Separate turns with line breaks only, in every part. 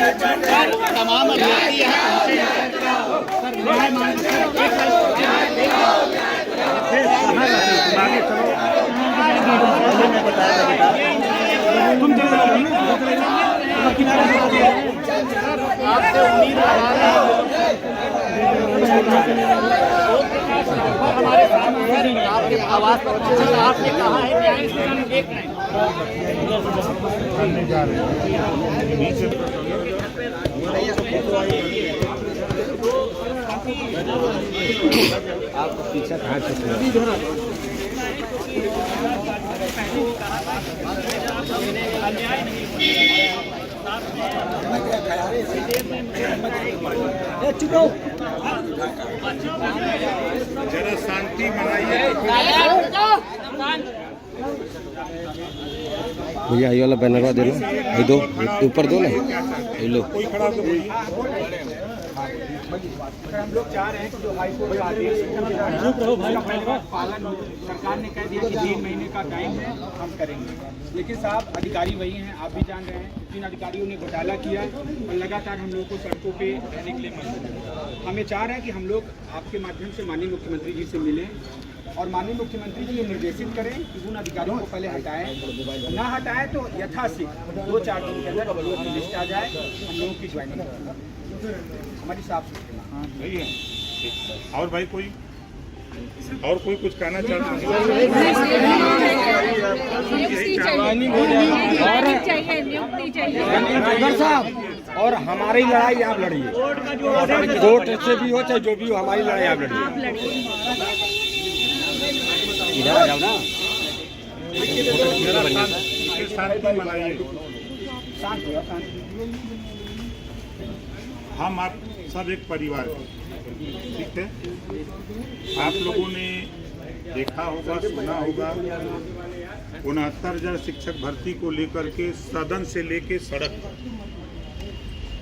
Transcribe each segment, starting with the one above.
तमाम अभ्यर्थी यहाँ आपसे उम्मीद हमारे आपके आवाज पर आपने कहा है न्याय से हम देख रहे हैं। आप पीछे कहाँ से
जरा शांति बनाइए।
भैया ये वाला बैनर दे लो, ये दो ऊपर दो ना, ये लो।
कोई खड़ा होकर बोलिए।
हम लोग चाह रहे हैं कि जो हाईकोर्ट का आदेश पालन सरकार ने कह दिया कि 3 महीने का टाइम है, हम करेंगे। लेकिन साहब अधिकारी वही हैं, आप भी जान रहे हैं, जिन अधिकारियों ने घोटाला किया और लगातार हम लोगों को सड़कों पे रहने के लिए मजबूर है। हमें चाह रहे हैं कि हम लोग आपके माध्यम से माननीय मुख्यमंत्री जी से मिलें और माननीय मुख्यमंत्री जी को निर्देशित करें कि उन अधिकारियों को पहले हटाएं, ना हटाएं तो यथाशीघ्र 2-4 दिन के अंदर हम लोगों की लिस्ट आ जाए, हम लोगों की ज्वाइनिंग हमारी साफ सुथरी।
सही है। और भाई कोई कुछ कहना चाहता है?
और हमारी लड़ाई आप लड़िए, कोर्ट से भी हो चाहे जो भी हो, हमारी लड़ाई आप लड़िए।
इधर आ जाओ ना,
शांति बनाइए। हम आप सब एक परिवार हैं, ठीक है। आप लोगों ने देखा होगा, सुना होगा 69,000 शिक्षक भर्ती को लेकर के सदन से लेके सड़क,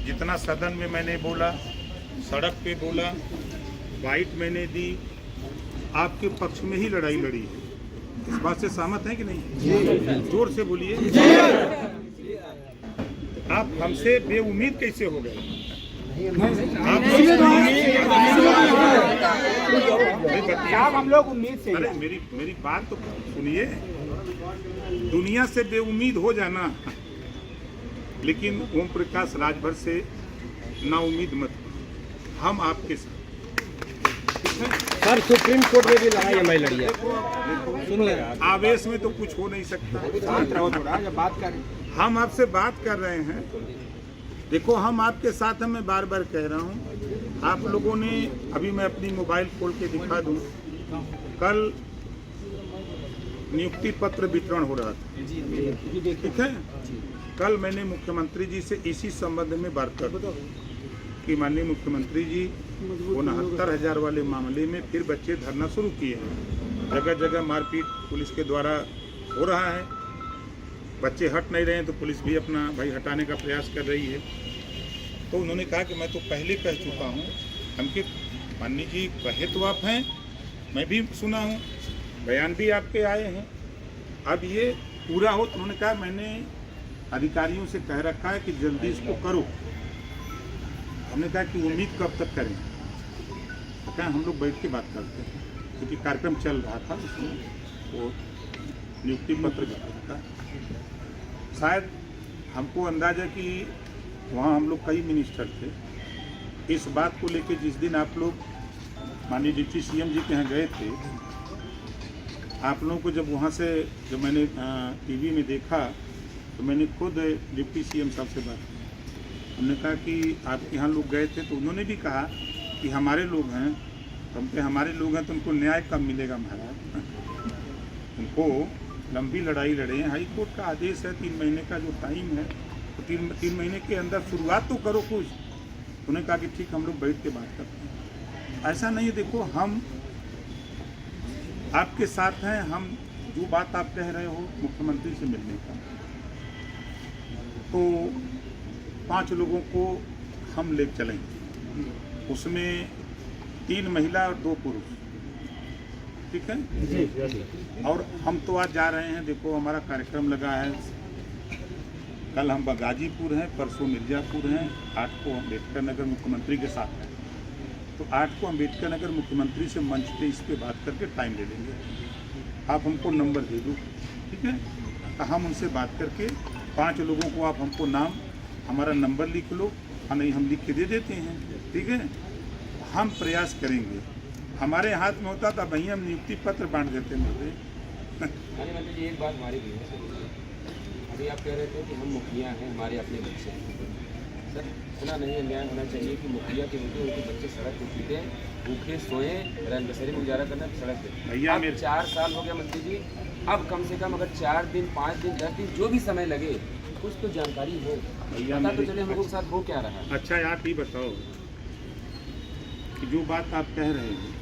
जितना सदन में मैंने बोला, सड़क पे बोला, बाइट मैंने दी, आपके पक्ष में ही लड़ाई लड़ी है। इस बात से सहमत हैं कि नहीं? जोर से बोलिए। आप हमसे बेउम्मीद कैसे हो गए?
हम लोग उम्मीद से,
अरे मेरी बात तो सुनिए। दुनिया से बेउम्मीद हो जाना, लेकिन ओम प्रकाश राजभर से ना उम्मीद मत। हम आपके साथ।
सर सुप्रीम कोर्ट में भी लड़ाई हमारी लड़ी है।
सुनो, आवेश में तो कुछ हो नहीं सकता।
जब बात करें,
हम आपसे बात कर रहे हैं। देखो, हम आपके साथ हैं। मैं बार बार कह रहा हूँ, आप लोगों ने, अभी मैं अपनी मोबाइल खोल के दिखा दूँ, कल नियुक्ति पत्र वितरण हो रहा था, ठीक है। कल मैंने मुख्यमंत्री जी से इसी संबंध में बात कर कि माननीय मुख्यमंत्री जी 69,000 वाले मामले में फिर बच्चे धरना शुरू किए हैं। जगह जगह मारपीट पुलिस के द्वारा हो रहा है, बच्चे हट नहीं रहे हैं तो पुलिस भी अपना भाई हटाने का प्रयास कर रही है। तो उन्होंने कहा कि मैं तो पहले कह चुका हूँ, हमके माननीय जी कहे तो आप हैं, मैं भी सुना हूँ, बयान भी आपके आए हैं। अब ये पूरा हो तो उन्होंने कहा मैंने अधिकारियों से कह रखा है कि जल्दी इसको करो। हमने कहा कि उम्मीद कब तक करें? तो कहा हम लोग बैठ के बात करते हैं, क्योंकि कार्यक्रम चल रहा था उसमें वो नियुक्ति पत्र का। शायद हमको अंदाजा कि वहाँ हम लोग कई मिनिस्टर थे। इस बात को लेके जिस दिन आप लोग माननीय डिप्टी सीएम जी के यहाँ गए थे, आप लोगों को जब वहाँ से जब मैंने टीवी में देखा तो मैंने खुद डिप्टी सीएम साहब से बात की। हमने कहा कि आपके यहाँ लोग गए थे तो उन्होंने भी कहा कि हमारे लोग हैं। तो हम हमारे लोग हैं तो उनको न्याय कब मिलेगा महाराज? उनको लंबी लड़ाई लड़े हैं, हाई कोर्ट का आदेश है, 3 महीने का जो टाइम है, तो 3 महीने के अंदर शुरुआत तो करो कुछ। उन्होंने कहा कि ठीक, हम लोग बैठ के बात करते हैं। ऐसा नहीं है, देखो हम आपके साथ हैं। हम जो बात आप कह रहे हो मुख्यमंत्री से मिलने का, तो 5 लोगों को हम ले चलेंगे, उसमें 3 महिला और 2 पुरुष, ठीक है। और हम तो आज जा रहे हैं, देखो हमारा कार्यक्रम लगा है कल हम गाजीपुर हैं, परसों मिर्जापुर हैं, 8 को अम्बेडकर नगर मुख्यमंत्री के साथ हैं। तो 8 को अम्बेडकर नगर मुख्यमंत्री से मंच पे इस पे बात करके टाइम ले लेंगे। आप हमको नंबर दे दो, ठीक है, तो हम उनसे बात करके 5 लोगों को आप हमको नाम, हमारा नंबर लिख लो, हाँ नहीं हम लिख के दे देते हैं, ठीक है। हम प्रयास करेंगे, हमारे हाथ में होता था वहीं हम नियुक्ति पत्र बांट देते हैं।
मंत्री जी एक बात हमारी भी है, अभी आप कह रहे थे कि हम मुखिया हैं, हमारे अपने बच्चे हैं। सर इतना नहीं अन्याय होना चाहिए कि मुखिया के होते उनके बच्चे सड़क पर पीटे, भूखे सोए, रंगसरी में गुजारा करना सड़क पे।
भैया
अब 4 साल हो गया मंत्री जी, अब कम से कम अगर 4 दिन 5 दिन 10 दिन जो भी समय लगे कुछ तो जानकारी हो, पता तो चले हम लोगों के साथ हो क्या रहा है।
अच्छा आप ही बताओ कि जो बात आप कह रहे हैं,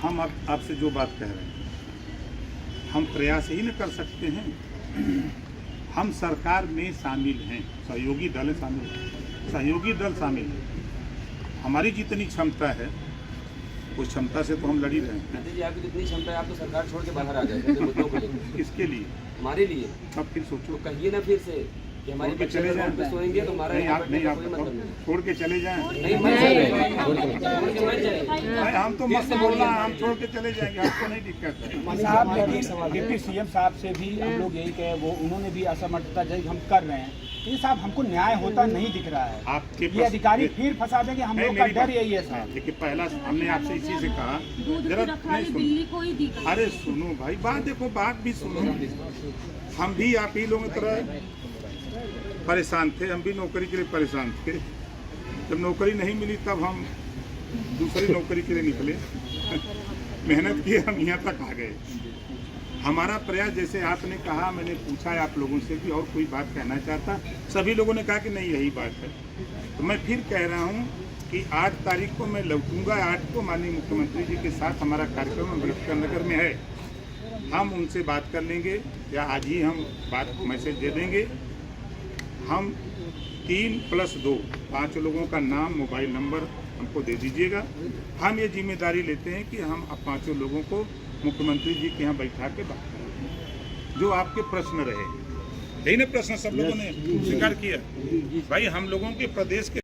हम आपसे जो बात कह रहे हैं, हम प्रयास ही न कर सकते हैं। हम सरकार में शामिल हैं, सहयोगी दल शामिल हैं, सहयोगी दल शामिल हैं। हमारी जितनी क्षमता है उस क्षमता से तो हम लड़ ही रहे हैं।
मंत्री जी आपकी जितनी क्षमता है आप तो सरकार छोड़ के बाहर आ जाए मुद्दों को लेकर।
किसके लिए?
हमारे लिए।
अब फिर सोचो,
तो कहिए ना फिर से कि हमारे बच्चे
चले जाएं,
पे सोएंगे तो हमारा
नहीं आप
मतलब
छोड़ के चले जाएं।
नहीं मर जाए।
हम तो मत बोलना, हम छोड़ के चले जाएंगे, हमको नहीं दिक्कत है।
साहब लेकिन डिप्टी सीएम साहब से भी हम लोग यही कहे, वो उन्होंने भी असमर्थता जब हम कर रहे हैं, ये साहब हमको न्याय होता नहीं दिख रहा है।
आपके
ये अधिकारी फिर फंसा देंगे, हम लोग का डर यही है साहब।
देखिए पहला हमने आपसे इसी से कहा, जरा नहीं सुनो, अरे सुनो भाई बात, देखो बात भी सुनो। हम भी आप ही लोगों की तरह परेशान थे, हम भी नौकरी के लिए परेशान थे। जब नौकरी नहीं मिली तब हम दूसरी नौकरी के लिए निकले, मेहनत किए, हम यहाँ तक आ गए। हमारा प्रयास, जैसे आपने कहा, मैंने पूछा है आप लोगों से भी और कोई बात कहना चाहता, सभी लोगों ने कहा कि नहीं यही बात है। तो मैं फिर कह रहा हूँ कि 8 तारीख को मैं लौटूंगा। 8 को माननीय मुख्यमंत्री जी के साथ हमारा कार्यक्रम अम्बेडकर नगर में है, हम उनसे बात कर लेंगे या आज ही हम बात मैसेज दे देंगे। हम 3+2 5 लोगों का नाम, मोबाइल नंबर हमको दे दीजिएगा। हम ये जिम्मेदारी लेते हैं कि हम अब 5 लोगों को मुख्यमंत्री जी के यहाँ बैठा के बात करें, जो आपके प्रश्न रहे। यही ना प्रश्न सब लोगों ने स्वीकार किया। भाई हम लोगों के प्रदेश के